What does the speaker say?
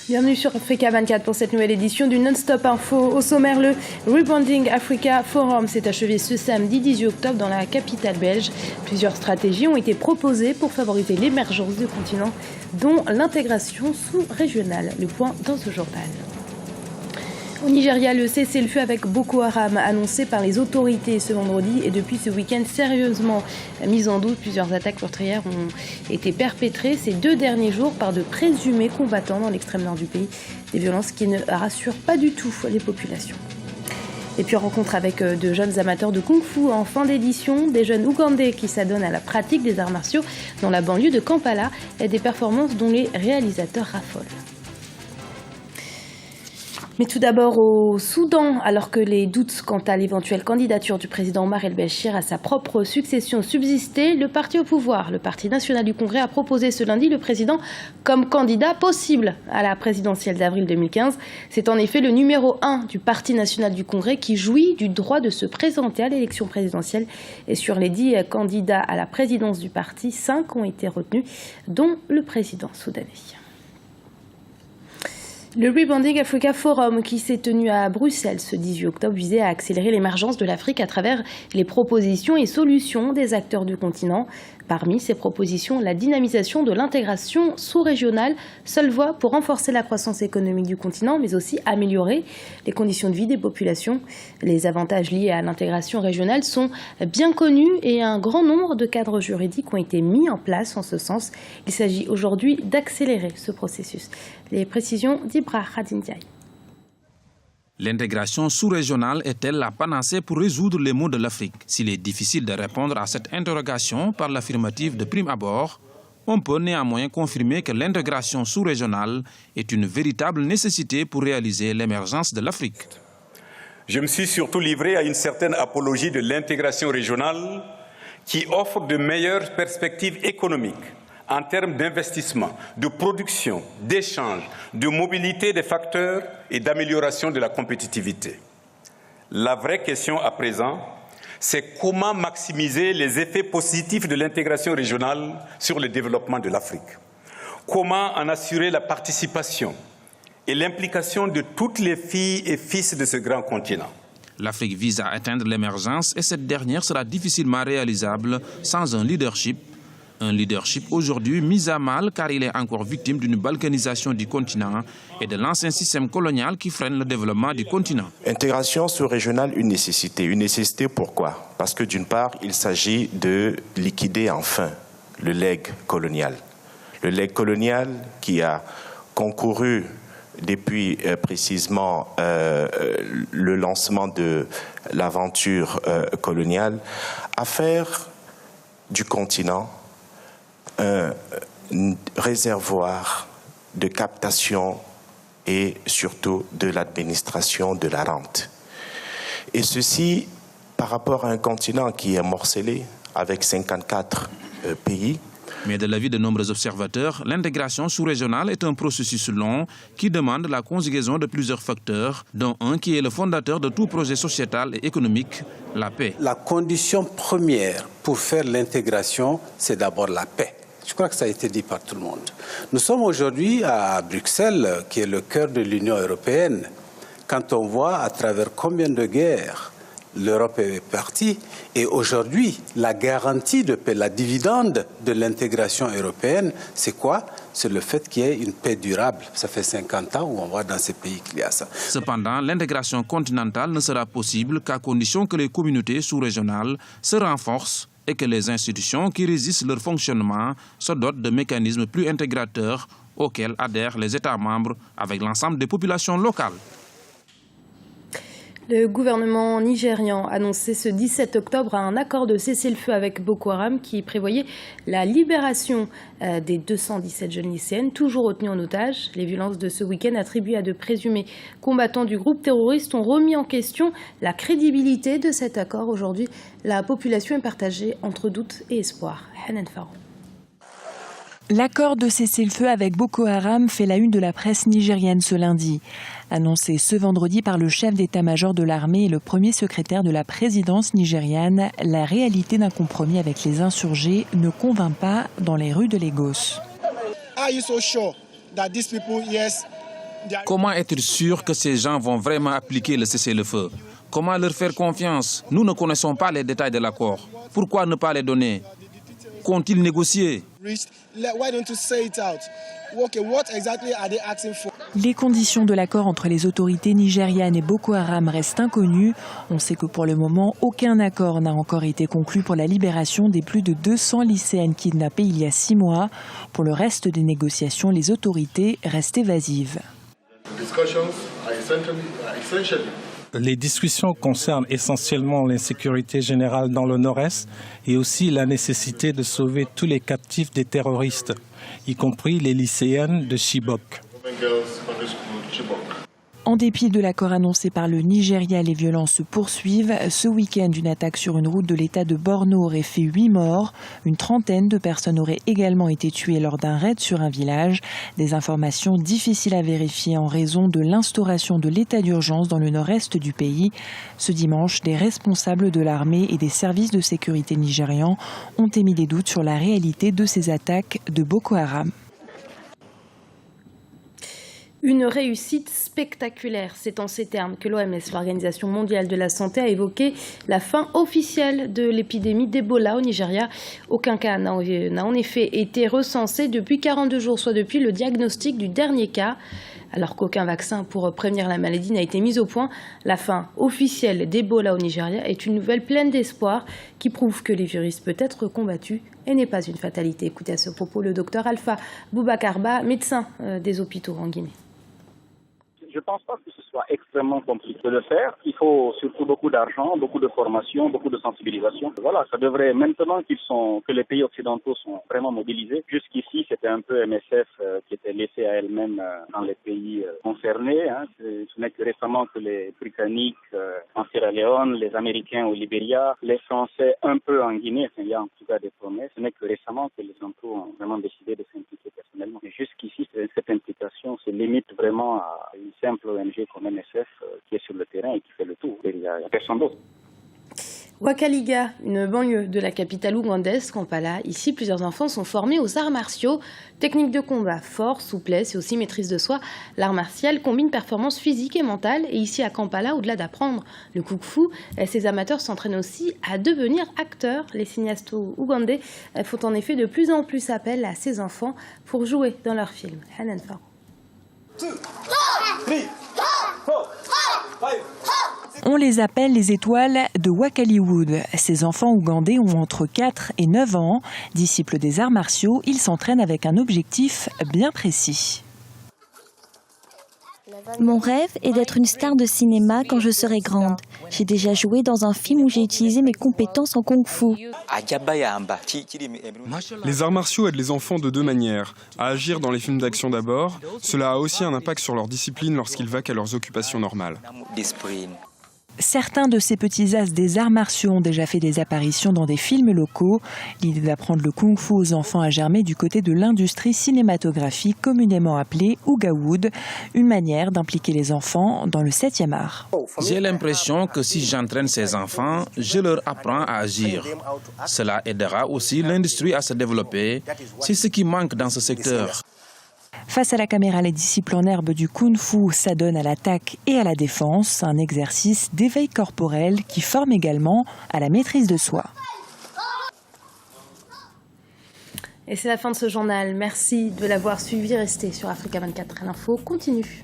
Bienvenue sur Africa 24 pour cette nouvelle édition du Non-Stop Info. Au sommaire, le Rebranding Africa Forum s'est achevé ce samedi 18 octobre dans la capitale belge. Plusieurs stratégies ont été proposées pour favoriser l'émergence du continent, dont l'intégration sous-régionale. Le point dans ce journal. Au Nigeria, le cessez-le-feu avec Boko Haram annoncé par les autorités ce vendredi est depuis ce week-end sérieusement mis en doute. Plusieurs attaques meurtrières ont été perpétrées ces 2 derniers jours par de présumés combattants dans l'extrême nord du pays. Des violences qui ne rassurent pas du tout les populations. Et puis rencontre avec de jeunes amateurs de kung-fu en fin d'édition, des jeunes ougandais qui s'adonnent à la pratique des arts martiaux dans la banlieue de Kampala et des performances dont les réalisateurs raffolent. Mais tout d'abord au Soudan, alors que les doutes quant à l'éventuelle candidature du président Omar el-Béchir à sa propre succession subsistaient, le parti au pouvoir, le Parti national du Congrès, a proposé ce lundi le président comme candidat possible à la présidentielle d'avril 2015. C'est en effet le numéro 1 du Parti national du Congrès qui jouit du droit de se présenter à l'élection présidentielle. Et sur les 10 candidats à la présidence du parti, 5 ont été retenus, dont le président soudanais. Le Rebranding Africa Forum, qui s'est tenu à Bruxelles ce 18 octobre, visait à accélérer l'émergence de l'Afrique à travers les propositions et solutions des acteurs du continent. Parmi ces propositions, la dynamisation de l'intégration sous-régionale, seule voie pour renforcer la croissance économique du continent, mais aussi améliorer les conditions de vie des populations. Les avantages liés à l'intégration régionale sont bien connus et un grand nombre de cadres juridiques ont été mis en place en ce sens. Il s'agit aujourd'hui d'accélérer ce processus. Les précisions d'Ibra Khadindiaï. L'intégration sous-régionale est-elle la panacée pour résoudre les maux de l'Afrique? S'il est difficile de répondre à cette interrogation par l'affirmative de prime abord, on peut néanmoins confirmer que l'intégration sous-régionale est une véritable nécessité pour réaliser l'émergence de l'Afrique. Je me suis surtout livré à une certaine apologie de l'intégration régionale qui offre de meilleures perspectives économiques en termes d'investissement, de production, d'échange, de mobilité des facteurs et d'amélioration de la compétitivité. La vraie question à présent, c'est comment maximiser les effets positifs de l'intégration régionale sur le développement de l'Afrique. Comment en assurer la participation et l'implication de toutes les filles et fils de ce grand continent. L'Afrique vise à atteindre l'émergence et cette dernière sera difficilement réalisable sans un leadership. Un leadership aujourd'hui mis à mal car il est encore victime d'une balkanisation du continent et de l'ancien système colonial qui freine le développement du continent. Intégration sous-régionale, une nécessité. Une nécessité pourquoi? Parce que d'une part, il s'agit de liquider enfin le legs colonial. Le legs colonial qui a concouru depuis précisément le lancement de l'aventure coloniale à faire du continent un réservoir de captation et surtout de l'administration de la rente. Et ceci par rapport à un continent qui est morcelé avec 54 pays. Mais de l'avis de nombreux observateurs, l'intégration sous-régionale est un processus long qui demande la conjugaison de plusieurs facteurs, dont un qui est le fondateur de tout projet sociétal et économique, la paix. La condition première pour faire l'intégration, c'est d'abord la paix. Je crois que ça a été dit par tout le monde. Nous sommes aujourd'hui à Bruxelles, qui est le cœur de l'Union européenne. Quand on voit à travers combien de guerres l'Europe est partie, et aujourd'hui, la garantie de paix, la dividende de l'intégration européenne, c'est quoi? C'est le fait qu'il y ait une paix durable. Ça fait 50 ans où on voit dans ces pays qu'il y a ça. Cependant, l'intégration continentale ne sera possible qu'à condition que les communautés sous-régionales se renforcent et que les institutions qui régissent leur fonctionnement se dotent de mécanismes plus intégrateurs auxquels adhèrent les États membres avec l'ensemble des populations locales. Le gouvernement nigérian a annoncé ce 17 octobre un accord de cessez-le-feu avec Boko Haram qui prévoyait la libération des 217 jeunes lycéennes toujours retenues en otage. Les violences de ce week-end attribuées à de présumés combattants du groupe terroriste ont remis en question la crédibilité de cet accord. Aujourd'hui, la population est partagée entre doute et espoir. Hanan Farou. L'accord de cessez-le-feu avec Boko Haram fait la une de la presse nigérienne ce lundi. Annoncé ce vendredi par le chef d'état-major de l'armée et le premier secrétaire de la présidence nigériane, la réalité d'un compromis avec les insurgés ne convainc pas dans les rues de Lagos. Are you so sure that these people, yes, Comment être sûr que ces gens vont vraiment appliquer le cessez-le-feu? Comment leur faire confiance? Nous ne connaissons pas les détails de l'accord. Pourquoi ne pas les donner? Qu'ont-ils négocié? Les conditions de l'accord entre les autorités nigérianes et Boko Haram restent inconnues. On sait que pour le moment, aucun accord n'a encore été conclu pour la libération des plus de 200 lycéennes kidnappées il y a 6 mois. Pour le reste des négociations, les autorités restent évasives. Les discussions concernent essentiellement l'insécurité générale dans le nord-est et aussi la nécessité de sauver tous les captifs des terroristes, y compris les lycéennes de Chibok. En dépit de l'accord annoncé par le Nigeria, les violences se poursuivent. Ce week-end, une attaque sur une route de l'État de Borno aurait fait 8 morts. Une trentaine de personnes auraient également été tuées lors d'un raid sur un village. Des informations difficiles à vérifier en raison de l'instauration de l'état d'urgence dans le nord-est du pays. Ce dimanche, des responsables de l'armée et des services de sécurité nigérians ont émis des doutes sur la réalité de ces attaques de Boko Haram. Une réussite spectaculaire, c'est en ces termes que l'OMS, l'Organisation mondiale de la santé, a évoqué la fin officielle de l'épidémie d'Ebola au Nigeria. Aucun cas n'a en effet été recensé depuis 42 jours, soit depuis le diagnostic du dernier cas. Alors qu'aucun vaccin pour prévenir la maladie n'a été mis au point, la fin officielle d'Ebola au Nigeria est une nouvelle pleine d'espoir qui prouve que le virus peut être combattu et n'est pas une fatalité. Écoutez à ce propos le docteur Alpha Boubacarba, médecin des hôpitaux en Guinée. Je ne pense pas que ce soit extrêmement compliqué de le faire. Il faut surtout beaucoup d'argent, beaucoup de formation, beaucoup de sensibilisation. Voilà, ça devrait, maintenant que les pays occidentaux sont vraiment mobilisés. Jusqu'ici, c'était un peu MSF qui était laissé à elle-même dans les pays concernés. Ce n'est que récemment que les Britanniques en Sierra Leone, les Américains au Libéria, les Français un peu en Guinée, il y a en tout cas des promesses. Ce n'est que récemment que les Occidentaux ont vraiment décidé de s'impliquer personnellement. Mais jusqu'ici, cette implication se limite vraiment à une simple ONG comme MSF qui est sur le terrain et qui fait le tour. Il n'y a personne d'autre. Ouakaliga, une banlieue de la capitale ougandaise, Kampala. Ici, plusieurs enfants sont formés aux arts martiaux. Techniques de combat, force, souplesse et aussi maîtrise de soi. L'art martial combine performance physique et mentale. Et ici, à Kampala, au-delà d'apprendre le kung-fu, ces amateurs s'entraînent aussi à devenir acteurs. Les cinéastes ougandais font en effet de plus en plus appel à ces enfants pour jouer dans leurs films. Hanan Faro. On les appelle les étoiles de Wakaliwood. Ces enfants ougandais ont entre 4 et 9 ans. Disciples des arts martiaux, ils s'entraînent avec un objectif bien précis. Mon rêve est d'être une star de cinéma quand je serai grande. J'ai déjà joué dans un film où j'ai utilisé mes compétences en kung-fu. Les arts martiaux aident les enfants de deux manières. À agir dans les films d'action d'abord, cela a aussi un impact sur leur discipline lorsqu'ils vaquent à leurs occupations normales. Certains de ces petits as des arts martiaux ont déjà fait des apparitions dans des films locaux. L'idée d'apprendre le kung-fu aux enfants a germé du côté de l'industrie cinématographique communément appelée Ougawood, une manière d'impliquer les enfants dans le 7e art. J'ai l'impression que si j'entraîne ces enfants, je leur apprends à agir. Cela aidera aussi l'industrie à se développer. C'est ce qui manque dans ce secteur. Face à la caméra, les disciples en herbe du kung-fu s'adonnent à l'attaque et à la défense, un exercice d'éveil corporel qui forme également à la maîtrise de soi. Et c'est la fin de ce journal. Merci de l'avoir suivi. Restez sur Africa 24. L'info continue.